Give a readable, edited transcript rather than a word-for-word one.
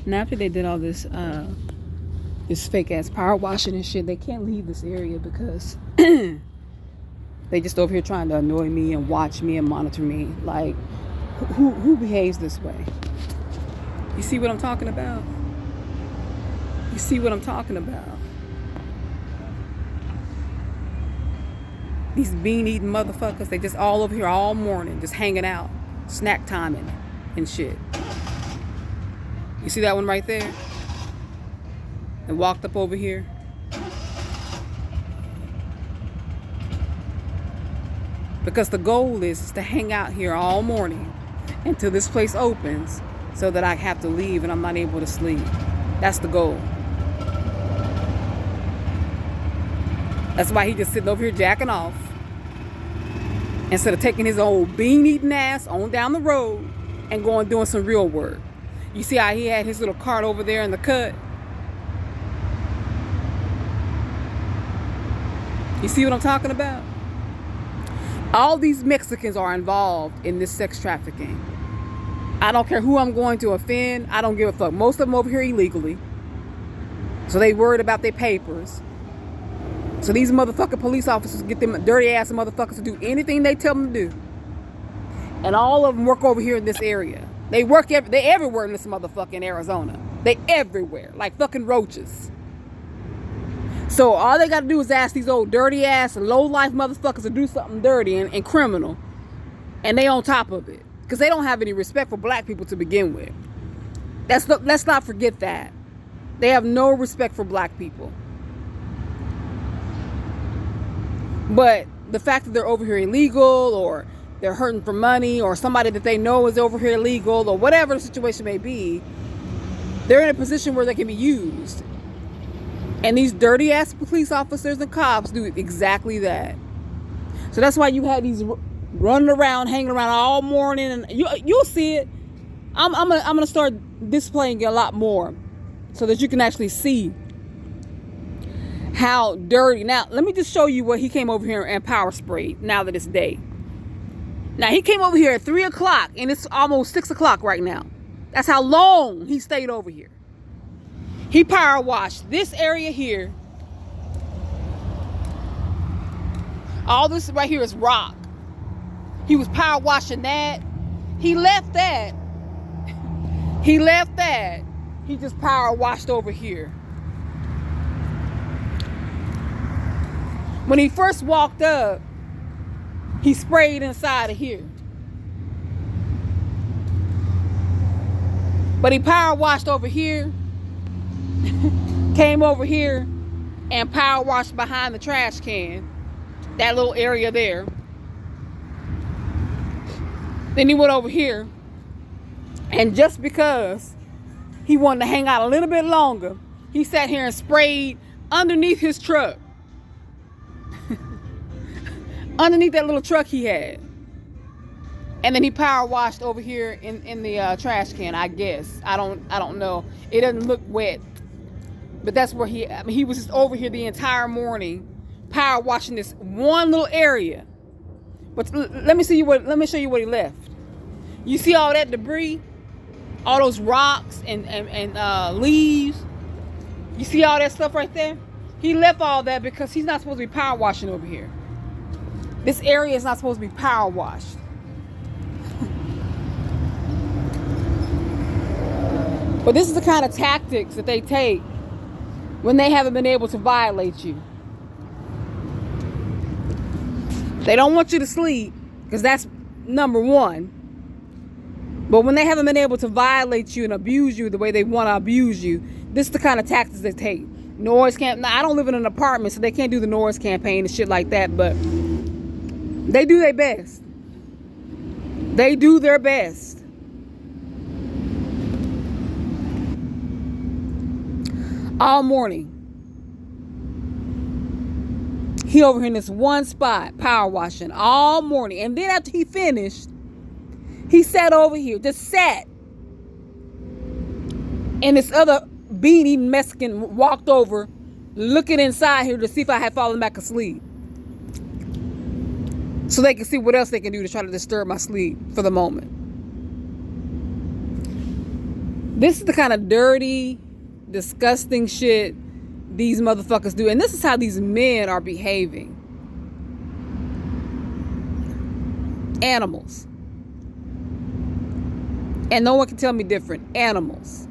And after they did all this this fake ass power washing and shit, they can't leave this area because they just over here trying to annoy me and watch me and monitor me. Like, who behaves this way? You see what I'm talking about? You see what I'm talking about? These bean eating motherfuckers, they just all over here all morning, just hanging out, snack timing and shit. You see that one right there? And walked up over here. Because the goal is to hang out here all morning until this place opens so that I have to leave and I'm not able to sleep. That's the goal. That's why he just sitting over here jacking off. Instead of taking his old bean eating ass on down the road and going doing some real work. You see how he had his little cart over there in the cut? You see what I'm talking about? All these Mexicans are involved in this sex trafficking. I don't care who I'm going to offend. I don't give a fuck. Most of them over here illegally. So they worried about their papers. So these motherfucking police officers get them dirty ass motherfuckers to do anything they tell them to do. And all of them work over here in this area. They everywhere in this motherfucking Arizona. They everywhere. Like fucking roaches. So all they gotta do is ask these old dirty ass low life motherfuckers to do something dirty and criminal. And they on top of it. Because they don't have any respect for black people to begin with. Let's not forget that. They have no respect for black people. But the fact that they're over here illegal, or they're hurting for money, or somebody that they know is over here illegal, or whatever the situation may be, they're in a position where they can be used. And these dirty ass police officers and cops do exactly that. So that's why you had these running around, hanging around all morning, and you'll see it. I'm gonna start displaying it a lot more so that you can actually see how dirty. Now, let me just show you what he came over here and power sprayed now that it's day. Now, he came over here at 3 o'clock, and it's almost 6 o'clock right now. That's how long he stayed over here. He power washed this area here. All this right here is rock. He was power washing that. He left that. He left that. He just power washed over here. When he first walked up, he sprayed inside of here. But he power washed over here, came over here, and power washed behind the trash can, that little area there. Then he went over here, and just because he wanted to hang out a little bit longer, he sat here and sprayed underneath his truck. Underneath that little truck he had. And then he power washed over here in the trash can, I guess. I don't know. It doesn't look wet. But that's where he was just over here the entire morning power washing this one little area. But let me show you what he left. You see all that debris? All those rocks and leaves? You see all that stuff right there? He left all that because he's not supposed to be power washing over here. This area is not supposed to be power washed. But this is the kind of tactics that they take when they haven't been able to violate you. They don't want you to sleep, because that's number one. But when they haven't been able to violate you and abuse you the way they want to abuse you, this is the kind of tactics they take. Noise can't. Now, I don't live in an apartment, so they can't do the noise campaign and shit like that, but they do their best. They do their best. All morning. He over here in this one spot, power washing all morning. And then after he finished, he sat over here, just sat. And this other bean-eating Mexican walked over, looking inside here to see if I had fallen back asleep. So they can see what else they can do to try to disturb my sleep for the moment. This is the kind of dirty, disgusting shit these motherfuckers do. And this is how these men are behaving. Animals. And no one can tell me different. Animals.